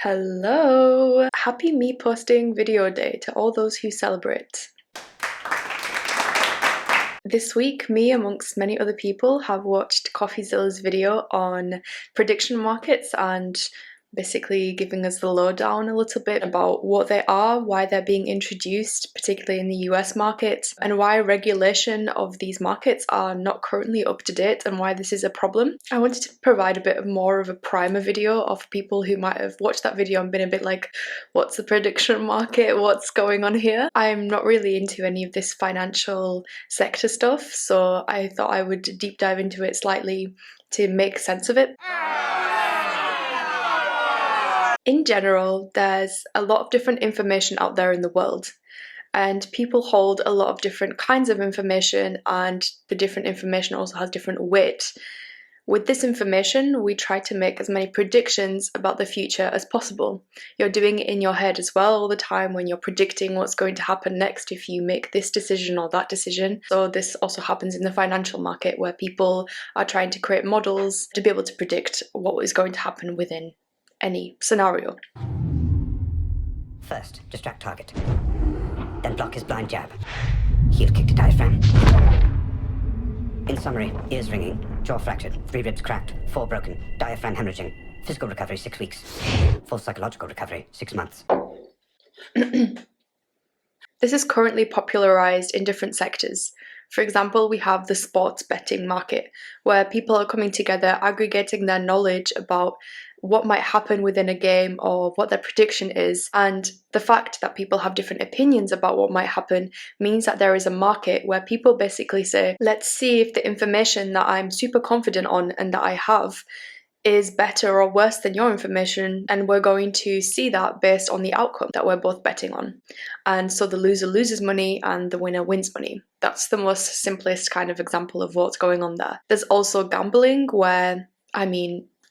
Hello! Happy me posting video day to all those who celebrate. This week, me amongst many other people have watched CoffeeZilla's video on prediction markets and basically giving us the lowdown a little bit about what they are, why they're being introduced, particularly in the US market, and why regulation of these markets are not currently up to date and why this is a problem. I wanted to provide a bit of more of a primer video of people who might have watched that video and been a bit like, what's the prediction market? What's going on here? I'm not really into any of this financial sector stuff, so I thought I would deep dive into it slightly to make sense of it. In general, there's a lot of different information out there in the world, and people hold a lot of different kinds of information, and the different information also has different weight. With this information, we try to make as many predictions about the future as possible. You're doing it in your head as well all the time when you're predicting what's going to happen next if you make this decision or that decision. So this also happens in the financial market where people are trying to create models to be able to predict what is going to happen within any scenario. First, distract target. Then block his blind jab. Heel kick to diaphragm. In summary, ears ringing, jaw fractured, 3 ribs cracked, 4 broken, diaphragm hemorrhaging. Physical recovery 6 weeks. Full psychological recovery 6 months. This is currently popularized in different sectors. For example, we have the sports betting market, where people are coming together, aggregating their knowledge about what might happen within a game or what their prediction is. And the fact that people have different opinions about what might happen means that there is a market where people basically say, let's see if the information that I'm super confident on and that I have is better or worse than your information, and we're going to see that based on the outcome that we're both betting on. And so the loser loses money and the winner wins money. That's the most simplest kind of example of what's going on there. There's also gambling where,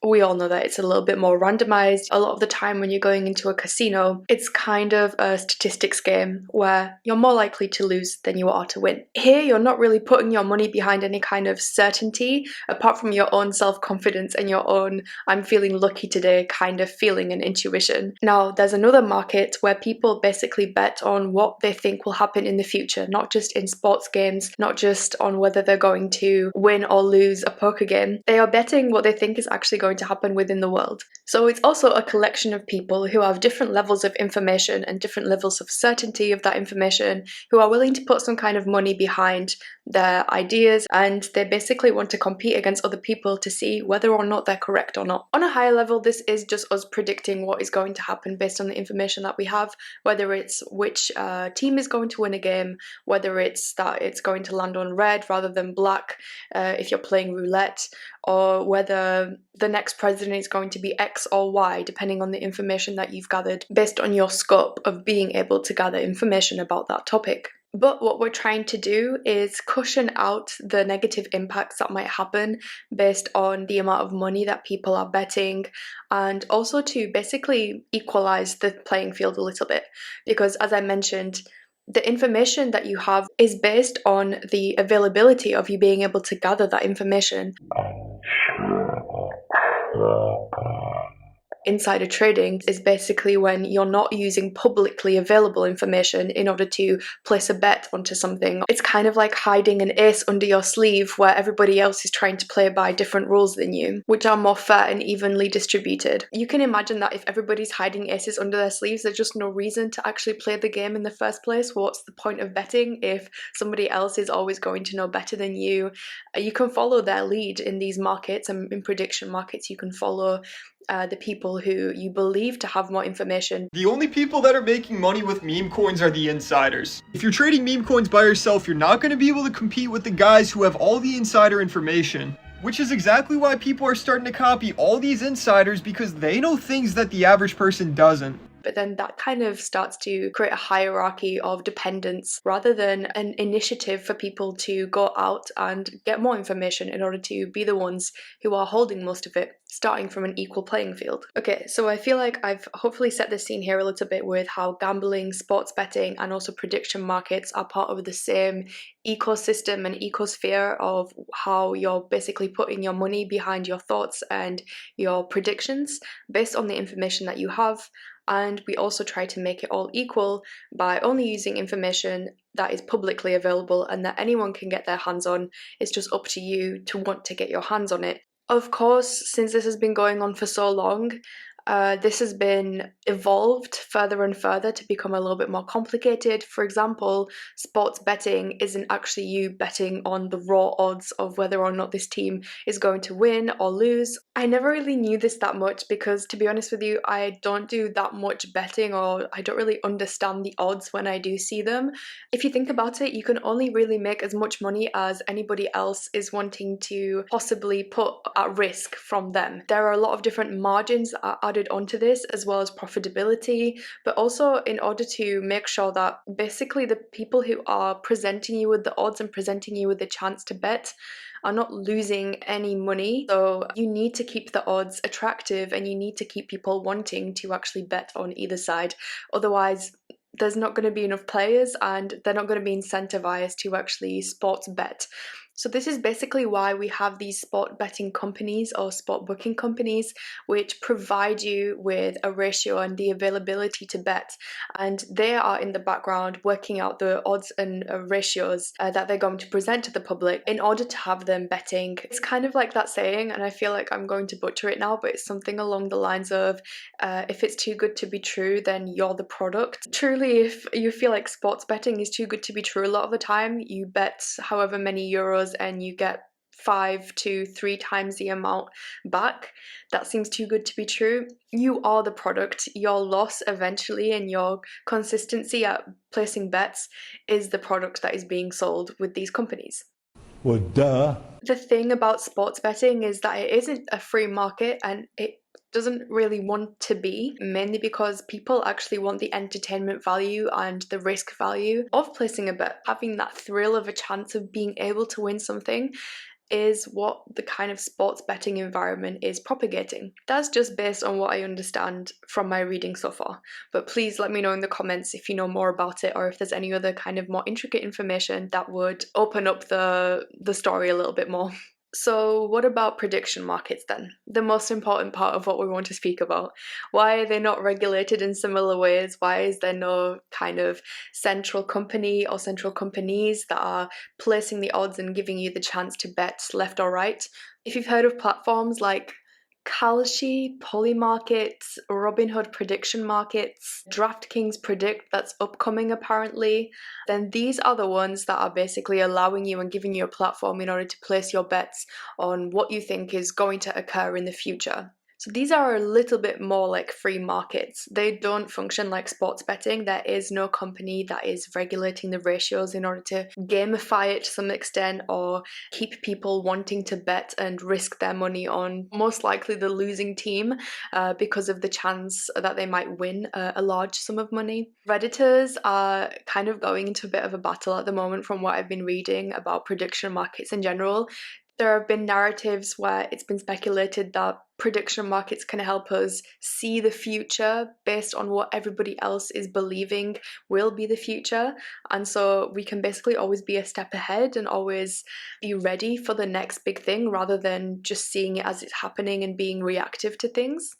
we all know that it's a little bit more randomized. A lot of the time when you're going into a casino, it's kind of a statistics game where you're more likely to lose than you are to win. Here, you're not really putting your money behind any kind of certainty, apart from your own self-confidence and your own, I'm feeling lucky today kind of feeling and intuition. Now, there's another market where people basically bet on what they think will happen in the future, not just in sports games, not just on whether they're going to win or lose a poker game. They are betting what they think is actually going to happen within the world. So it's also a collection of people who have different levels of information and different levels of certainty of that information, who are willing to put some kind of money behind their ideas, and they basically want to compete against other people to see whether or not they're correct or not. On a higher level, this is just us predicting what is going to happen based on the information that we have, whether it's which team is going to win a game, whether it's that it's going to land on red rather than black if you're playing roulette, or whether the next president is going to be X or Y, depending on the information that you've gathered based on your scope of being able to gather information about that topic. But what we're trying to do is cushion out the negative impacts that might happen based on the amount of money that people are betting, and also to basically equalize the playing field a little bit. Because as I mentioned, the information that you have is based on the availability of you being able to gather that information. Insider trading is basically when you're not using publicly available information in order to place a bet onto something. It's kind of like hiding an ace under your sleeve where everybody else is trying to play by different rules than you, which are more fair and evenly distributed. You can imagine that if everybody's hiding aces under their sleeves, there's just no reason to actually play the game in the first place. What's the point of betting if somebody else is always going to know better than you? You can follow their lead in these markets, and in prediction markets you can follow the people who you believe to have more information. The only people that are making money with meme coins are the insiders. If you're trading meme coins by yourself, you're not going to be able to compete with the guys who have all the insider information, which is exactly why people are starting to copy all these insiders, because they know things that the average person doesn't. but then that kind of starts to create a hierarchy of dependence rather than an initiative for people to go out and get more information in order to be the ones who are holding most of it, starting from an equal playing field. Okay, so I feel like I've hopefully set the scene here a little bit with how gambling, sports betting, and also prediction markets are part of the same ecosystem and ecosphere of how you're basically putting your money behind your thoughts and your predictions based on the information that you have. And we also try to make it all equal by only using information that is publicly available and that anyone can get their hands on. It's just up to you to want to get your hands on it. Of course, since this has been going on for so long, this has been evolved further and further to become a little bit more complicated. For example, sports betting isn't actually you betting on the raw odds of whether or not this team is going to win or lose. I never really knew this that much because, to be honest with you, I don't do that much betting, or I don't really understand the odds when I do see them. If you think about it, you can only really make as much money as anybody else is wanting to possibly put at risk from them. There are a lot of different margins that are added onto this, as well as profitability, but also in order to make sure that basically the people who are presenting you with the odds and presenting you with the chance to bet are not losing any money. So you need to keep the odds attractive and you need to keep people wanting to actually bet on either side. Otherwise, there's not going to be enough players and they're not going to be incentivized to actually sports bet. So this is basically why we have these sport betting companies or sport booking companies, which provide you with a ratio and the availability to bet. And they are in the background working out the odds and ratios that they're going to present to the public in order to have them betting. It's kind of like that saying, and I feel like I'm going to butcher it now, but it's something along the lines of, if it's too good to be true, then you're the product. Truly, if you feel like sports betting is too good to be true, a lot of the time you bet however many euros and you get 5 to 3 times the amount back. That seems too good to be true. You are the product. Your loss eventually and your consistency at placing bets is the product that is being sold with these companies. Well, duh. The thing about sports betting is that it isn't a free market, and it doesn't really want to be, mainly because people actually want the entertainment value and the risk value of placing a bet. Having that thrill of a chance of being able to win something is what the kind of sports betting environment is propagating. That's just based on what I understand from my reading so far. But please let me know in the comments if you know more about it, or if there's any other kind of more intricate information that would open up the story a little bit more. So what about prediction markets then? The most important part of what we want to speak about. Why are they not regulated in similar ways? Why is there no kind of central company or central companies that are placing the odds and giving you the chance to bet left or right? If you've heard of platforms like Kalshi, Polymarkets, Robinhood Prediction Markets, DraftKings Predict, that's upcoming apparently, then these are the ones that are basically allowing you and giving you a platform in order to place your bets on what you think is going to occur in the future. So these are a little bit more like free markets. They don't function like sports betting. There is no company that is regulating the ratios in order to gamify it to some extent or keep people wanting to bet and risk their money on most likely the losing team because of the chance that they might win a large sum of money. Redditors are kind of going into a bit of a battle at the moment from what I've been reading about prediction markets in general. There have been narratives where it's been speculated that prediction markets can help us see the future based on what everybody else is believing will be the future. And so we can basically always be a step ahead and always be ready for the next big thing rather than just seeing it as it's happening and being reactive to things.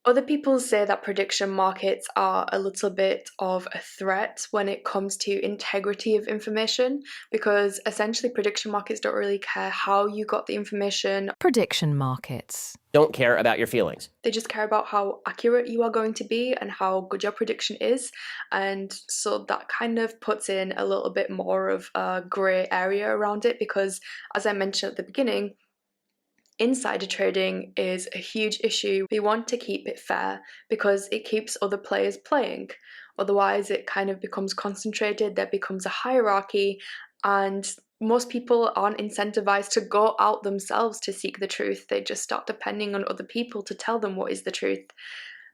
Other people say that prediction markets are a little bit of a threat when it comes to integrity of information, because essentially prediction markets don't really care how you got the information. Prediction markets don't care about your feelings. They just care about how accurate you are going to be and how good your prediction is. And so that kind of puts in a little bit more of a grey area around it, because as I mentioned at the beginning, insider trading is a huge issue. We want to keep it fair because it keeps other players playing. Otherwise, it kind of becomes concentrated, there becomes a hierarchy, and most people aren't incentivized to go out themselves to seek the truth. They just start depending on other people to tell them what is the truth.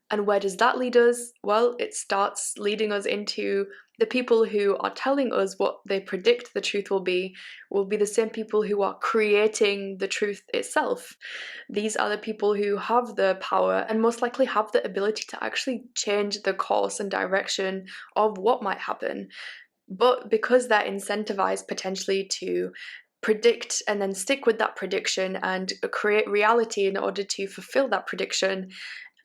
And where does that lead us? Well, it starts leading us into the people who are telling us what they predict the truth will be the same people who are creating the truth itself. These are the people who have the power and most likely have the ability to actually change the course and direction of what might happen. But because they're incentivized potentially to predict and then stick with that prediction and create reality in order to fulfill that prediction,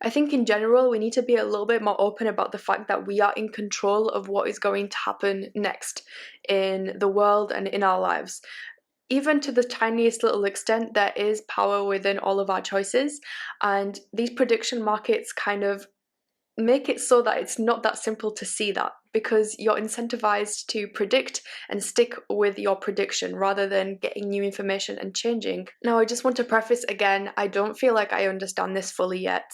I think in general we need to be a little bit more open about the fact that we are in control of what is going to happen next in the world and in our lives. Even to the tiniest little extent, there is power within all of our choices, and these prediction markets kind of make it so that it's not that simple to see that, because you're incentivized to predict and stick with your prediction rather than getting new information and changing. Now, I just want to preface again, I don't feel like I understand this fully yet.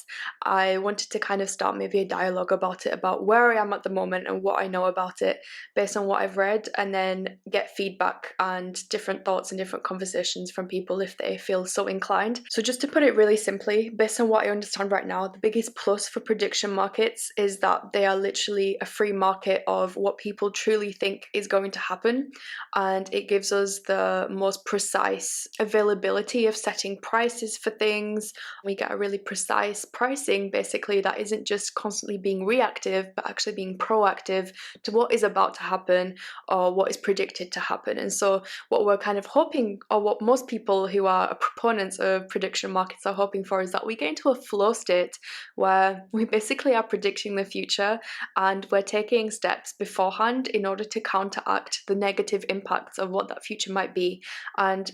I wanted to kind of start maybe a dialogue about it, about where I am at the moment and what I know about it based on what I've read, and then get feedback and different thoughts and different conversations from people if they feel so inclined. So just to put it really simply, based on what I understand right now, the biggest plus for prediction markets is that they are literally a free market of what people truly think is going to happen, and it gives us the most precise availability of setting prices for things. We get a really precise pricing basically that isn't just constantly being reactive but actually being proactive to what is about to happen or what is predicted to happen. And so what we're kind of hoping, or what most people who are proponents of prediction markets are hoping for, is that we get into a flow state where we basically are predicting the future and we're taking steps beforehand in order to counteract the negative impacts of what that future might be. And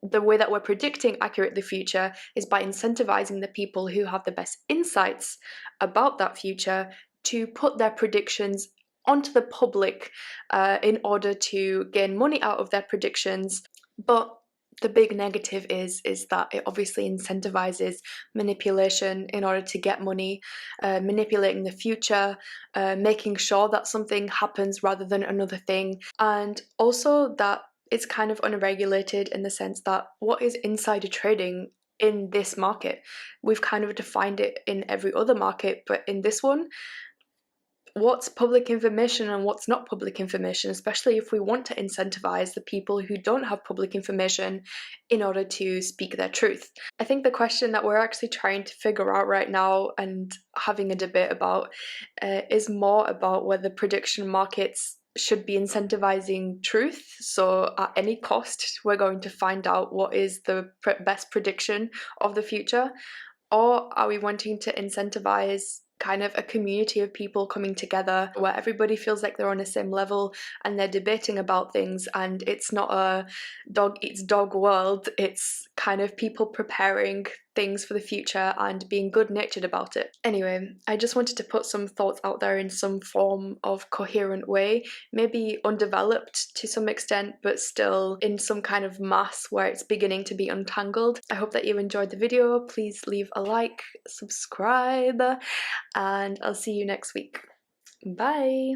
the way that we're predicting accurately the future is by incentivizing the people who have the best insights about that future to put their predictions onto the public in order to gain money out of their predictions. But the big negative is that it obviously incentivizes manipulation in order to get money, manipulating the future, making sure that something happens rather than another thing, and also that it's kind of unregulated in the sense that what is insider trading in this market? We've kind of defined it in every other market, but in this one, what's public information and what's not public information, especially if we want to incentivize the people who don't have public information in order to speak their truth. I think the question that we're actually trying to figure out right now and having a debate about is more about whether prediction markets should be incentivizing truth. So at any cost, we're going to find out what is the best prediction of the future, or are we wanting to incentivize kind of a community of people coming together where everybody feels like they're on the same level and they're debating about things, and it's not a dog eats dog world, it's kind of people preparing things for the future and being good-natured about it. Anyway, I just wanted to put some thoughts out there in some form of coherent way, maybe undeveloped to some extent, but still in some kind of mass where it's beginning to be untangled. I hope that you enjoyed the video. Please leave a like, subscribe, and I'll see you next week. Bye!